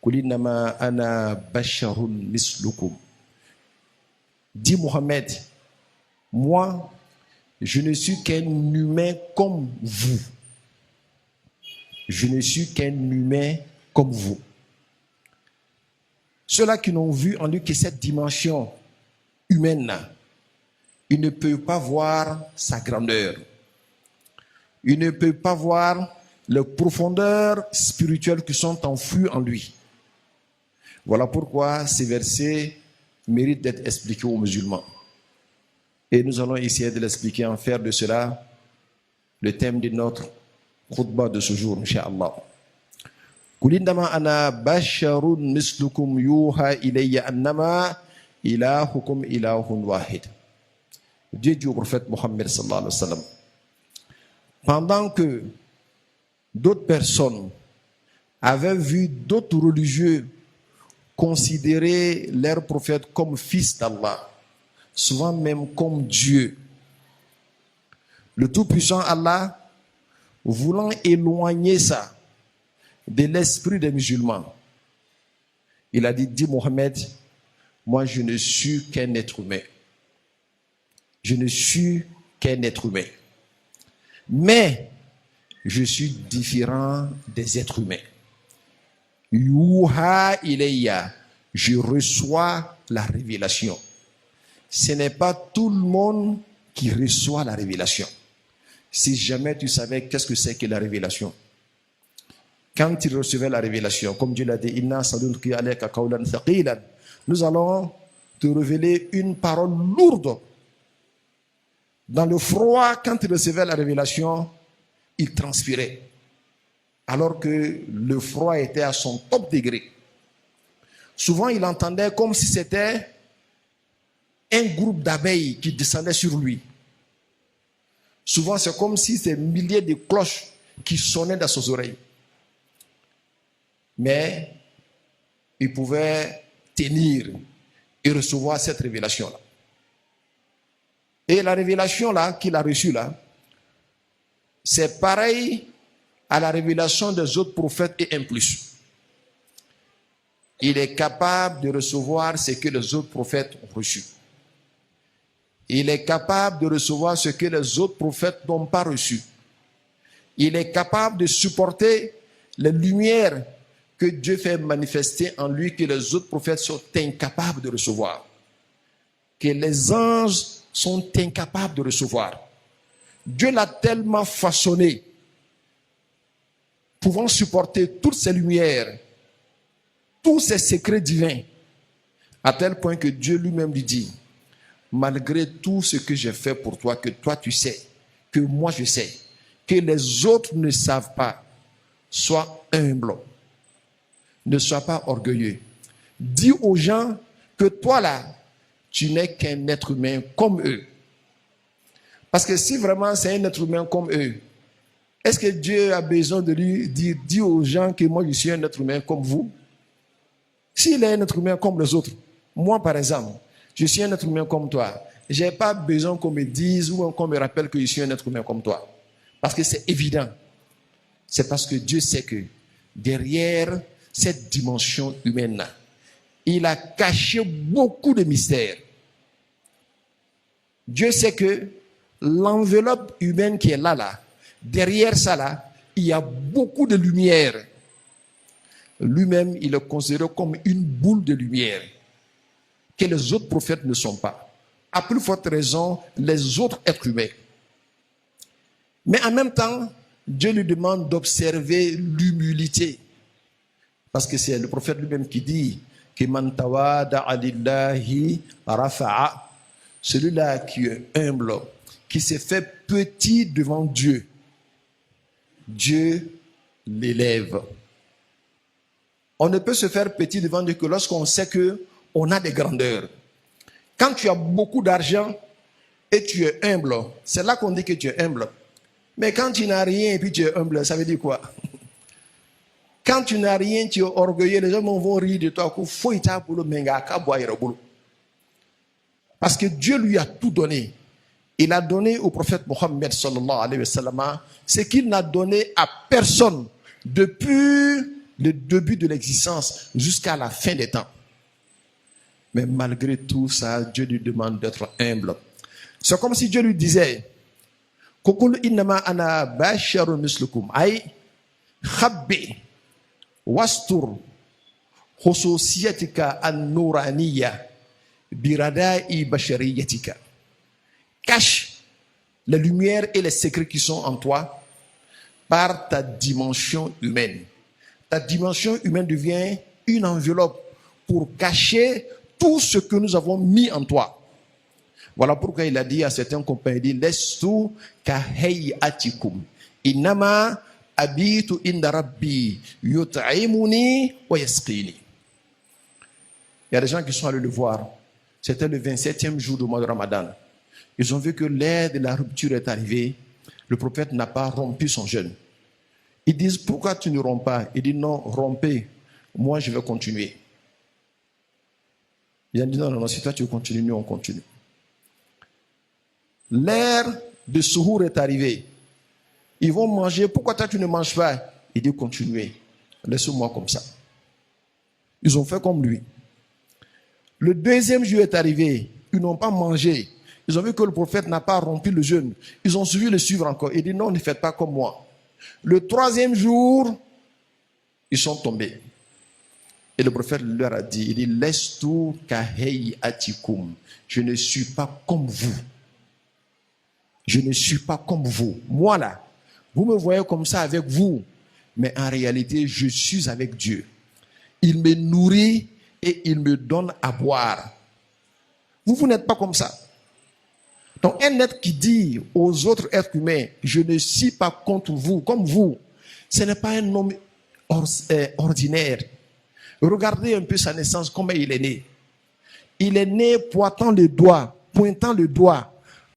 Qul innama ana basharun mislukum. Dit Mohammed, moi, je ne suis qu'un humain comme vous. Je ne suis qu'un humain comme vous. Ceux-là qui n'ont vu en lui que cette dimension humaine, ils ne peuvent pas voir sa grandeur. Ils ne peuvent pas voir les profondeurs spirituelles qui sont enfouies en lui. Voilà pourquoi ces versets méritent d'être expliqués aux musulmans. Et nous allons essayer de l'expliquer, en faire de cela le thème de notre khutbah de ce jour, inch'Allah. Qul innama ana basharun mislukum yuha ilayya annama ilahukum ilahun wahid. Dieu dit au prophète Mohammed sallallahu alayhi wa sallam, pendant que d'autres personnes avaient vu d'autres religieux considérer leur prophète comme fils d'Allah, souvent même comme Dieu, le Tout-Puissant Allah, voulant éloigner ça de l'esprit des musulmans, il a dit Mohammed, moi je ne suis qu'un être humain. Je ne suis qu'un être humain. Mais je suis différent des êtres humains. Yuha ilayya, je reçois la révélation. Ce n'est pas tout le monde qui reçoit la révélation. Si jamais tu savais qu'est-ce que c'est que la révélation. Quand tu recevais la révélation, comme Dieu l'a dit, Inna sadunki alayka qawlan thaqilan, nous allons te révéler une parole lourde. Dans le froid, quand il recevait la révélation, il transpirait. Alors que le froid était à son top degré. Souvent, il entendait comme si c'était un groupe d'abeilles qui descendait sur lui. Souvent, c'est comme si c'était milliers de cloches qui sonnaient dans ses oreilles. Mais il pouvait tenir et recevoir cette révélation-là. Et la révélation là qu'il a reçue là, c'est pareil à la révélation des autres prophètes et un plus. Il est capable de recevoir ce que les autres prophètes ont reçu. Il est capable de recevoir ce que les autres prophètes n'ont pas reçu. Il est capable de supporter les lumières que Dieu fait manifester en lui que les autres prophètes sont incapables de recevoir. Que les anges sont incapables de recevoir. Dieu l'a tellement façonné, pouvant supporter toutes ces lumières, tous ces secrets divins, à tel point que Dieu lui-même lui dit, malgré tout ce que j'ai fait pour toi, que toi tu sais, que moi je sais, que les autres ne savent pas, sois humble, ne sois pas orgueilleux. Dis aux gens que toi là, tu n'es qu'un être humain comme eux. Parce que si vraiment c'est un être humain comme eux, est-ce que Dieu a besoin de lui dire, dis aux gens que moi je suis un être humain comme vous? S'il est un être humain comme les autres, moi par exemple, je suis un être humain comme toi, je n'ai pas besoin qu'on me dise ou qu'on me rappelle que je suis un être humain comme toi. Parce que c'est évident. C'est parce que Dieu sait que derrière cette dimension humaine-là, il a caché beaucoup de mystères. Dieu sait que l'enveloppe humaine qui est là, derrière ça là, il y a beaucoup de lumière. Lui-même, il est considéré comme une boule de lumière que les autres prophètes ne sont pas. À plus forte raison, les autres êtres humains. Mais en même temps, Dieu lui demande d'observer l'humilité. Parce que c'est le prophète lui-même qui dit que man tawada'a lillahi rafa'a, celui-là qui est humble, qui s'est fait petit devant Dieu, Dieu l'élève. On ne peut se faire petit devant Dieu que lorsqu'on sait qu'on a des grandeurs. Quand tu as beaucoup d'argent et tu es humble, c'est là qu'on dit que tu es humble. Mais quand tu n'as rien et puis tu es humble, ça veut dire quoi? Quand tu n'as rien, tu es orgueilleux, les gens vont rire de toi. Parce que Dieu lui a tout donné. Il a donné au prophète Mohammed sallallahu alayhi wa sallam ce qu'il n'a donné à personne depuis le début de l'existence jusqu'à la fin des temps. Mais malgré tout ça, Dieu lui demande d'être humble. C'est comme si Dieu lui disait, Kokul innama ana basharun mislukum ay khabbi wastur khususiyatika an-nuraniyya biradai bashariyatika. Cache les lumières et les secrets qui sont en toi par ta dimension humaine. Ta dimension humaine devient une enveloppe pour cacher tout ce que nous avons mis en toi. Voilà pourquoi il a dit à certains compagnons, il dit, Lestu kahayatikum, innama abitu inda rabbi, yut'imuni wa yasqini. Il y a des gens qui sont allés le voir. C'était le 27e jour du mois de Ramadan. Ils ont vu que l'heure de la rupture est arrivée. Le prophète n'a pas rompu son jeûne. Ils disent, pourquoi tu ne romps pas? Il dit, non, rompez. Moi, je vais continuer. Il a dit, non, si toi tu continues, nous on continue. L'heure de Souhour est arrivée. Ils vont manger. Pourquoi toi tu ne manges pas? Il dit, continuez. Laisse-moi comme ça. Ils ont fait comme lui. Le deuxième jour est arrivé. Ils n'ont pas mangé. Ils ont vu que le prophète n'a pas rompu le jeûne. Ils ont suivi le suivre encore. Il dit, non, ne faites pas comme moi. Le troisième jour, ils sont tombés. Et le prophète leur a dit, il dit, Lestu kahayatikum. Je ne suis pas comme vous. Je ne suis pas comme vous. Moi là, vous me voyez comme ça avec vous. Mais en réalité, je suis avec Dieu. Il me nourrit et il me donne à boire. Vous n'êtes pas comme ça. Donc un être qui dit aux autres êtres humains, je ne suis pas contre vous, comme vous, ce n'est pas un homme ordinaire. Regardez un peu sa naissance, comment il est né. Il est né pointant le doigt